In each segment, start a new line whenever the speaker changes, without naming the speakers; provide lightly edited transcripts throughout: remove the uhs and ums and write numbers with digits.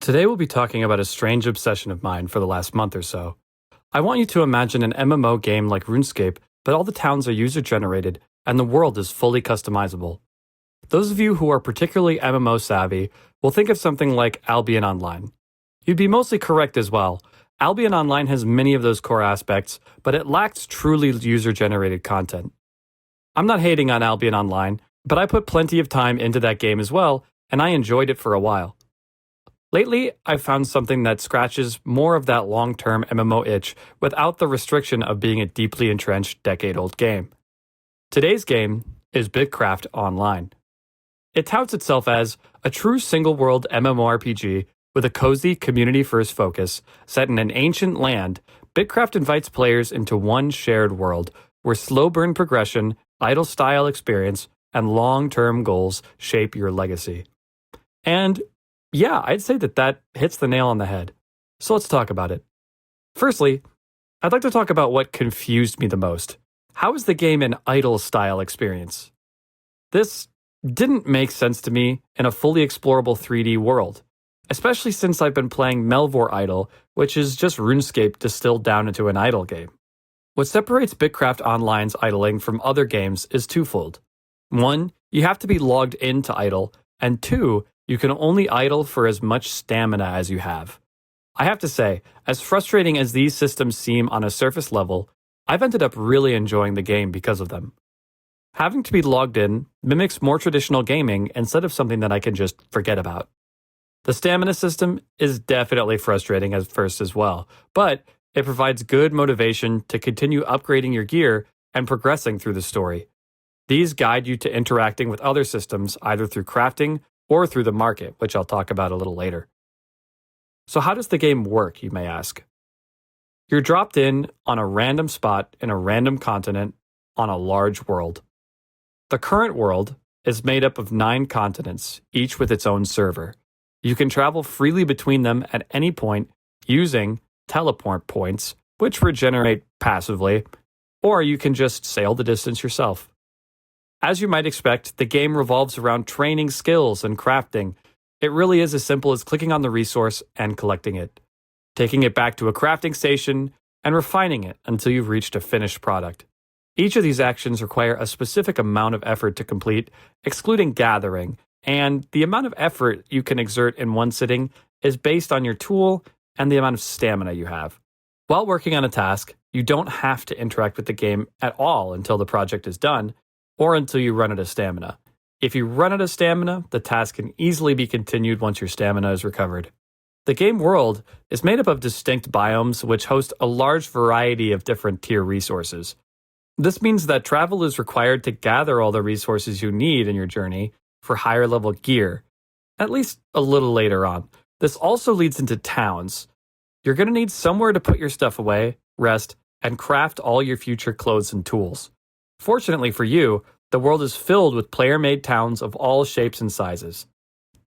Today we'll be talking about a strange obsession of mine for the last month or so. I want you to imagine an MMO game like RuneScape, but all the towns are user-generated and the world is fully customizable. Those of you who are particularly MMO savvy will think of something like Albion Online. You'd be mostly correct as well. Albion Online has many of those core aspects, but it lacks truly user-generated content. I'm not hating on Albion Online, but I put plenty of time into that game as well, and I enjoyed it for a while. Lately, I've found something that scratches more of that long-term MMO itch without the restriction of being a deeply entrenched decade-old game. Today's game is Bitcraft Online. It touts itself as a true single-world MMORPG with a cozy community-first focus set in an ancient land. Bitcraft invites players into one shared world where slow-burn progression, idle-style experience, and long-term goals shape your legacy. And yeah, I'd say that hits the nail on the head. So let's talk about it. Firstly, I'd like to talk about what confused me the most. How is the game an idle-style experience? This didn't make sense to me in a fully explorable 3D world, especially since I've been playing Melvor Idle, which is just RuneScape distilled down into an idle game. What separates Bitcraft Online's idling from other games is twofold. One, you have to be logged into idle, and two, you can only idle for as much stamina as you have. I have to say, as frustrating as these systems seem on a surface level, I've ended up really enjoying the game because of them. Having to be logged in mimics more traditional gaming instead of something that I can just forget about. The stamina system is definitely frustrating at first as well, but it provides good motivation to continue upgrading your gear and progressing through the story. These guide you to interacting with other systems either through crafting or through the market, which I'll talk about a little later. So how does the game work, you may ask? You're dropped in on a random spot in a random continent on a large world. The current world is made up of 9 continents, each with its own server. You can travel freely between them at any point using teleport points, which regenerate passively, or you can just sail the distance yourself. As you might expect, the game revolves around training skills and crafting. It really is as simple as clicking on the resource and collecting it, taking it back to a crafting station, and refining it until you've reached a finished product. Each of these actions require a specific amount of effort to complete, excluding gathering, and the amount of effort you can exert in one sitting is based on your tool and the amount of stamina you have. While working on a task, you don't have to interact with the game at all until the project is done, or until you run out of stamina. If you run out of stamina, the task can easily be continued once your stamina is recovered. The game world is made up of distinct biomes which host a large variety of different tier resources. This means that travel is required to gather all the resources you need in your journey for higher level gear, at least a little later on. This also leads into towns. You're going to need somewhere to put your stuff away, rest, and craft all your future clothes and tools. Fortunately for you, the world is filled with player-made towns of all shapes and sizes.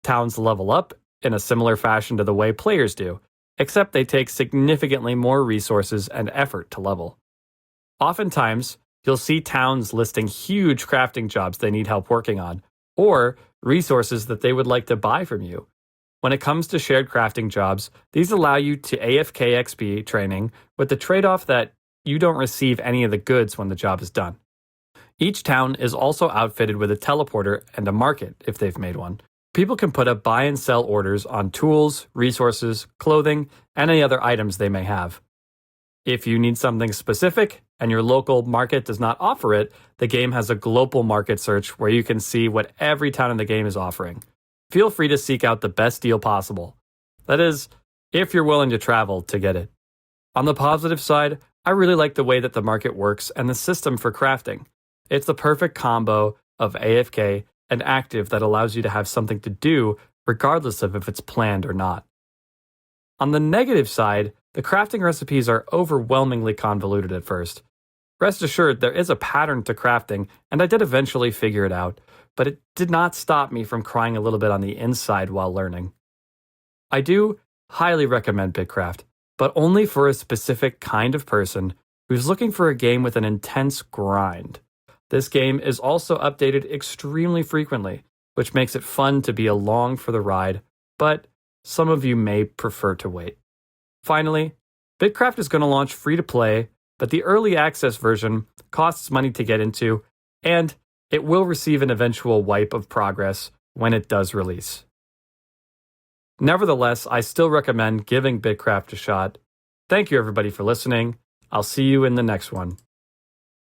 Towns level up in a similar fashion to the way players do, except they take significantly more resources and effort to level. Oftentimes, you'll see towns listing huge crafting jobs they need help working on, or resources that they would like to buy from you. When it comes to shared crafting jobs, these allow you to AFK XP training with the trade-off that you don't receive any of the goods when the job is done. Each town is also outfitted with a teleporter and a market if they've made one. People can put up buy and sell orders on tools, resources, clothing, and any other items they may have. If you need something specific and your local market does not offer it, the game has a global market search where you can see what every town in the game is offering. Feel free to seek out the best deal possible. That is, if you're willing to travel to get it. On the positive side, I really like the way that the market works and the system for crafting. It's the perfect combo of AFK and active that allows you to have something to do regardless of if it's planned or not. On the negative side, the crafting recipes are overwhelmingly convoluted at first. Rest assured, there is a pattern to crafting, and I did eventually figure it out, but it did not stop me from crying a little bit on the inside while learning. I do highly recommend Bitcraft, but only for a specific kind of person who's looking for a game with an intense grind. This game is also updated extremely frequently, which makes it fun to be along for the ride, but some of you may prefer to wait. Finally, Bitcraft is going to launch free-to-play, but the early access version costs money to get into, and it will receive an eventual wipe of progress when it does release. Nevertheless, I still recommend giving Bitcraft a shot. Thank you everybody for listening. I'll see you in the next one.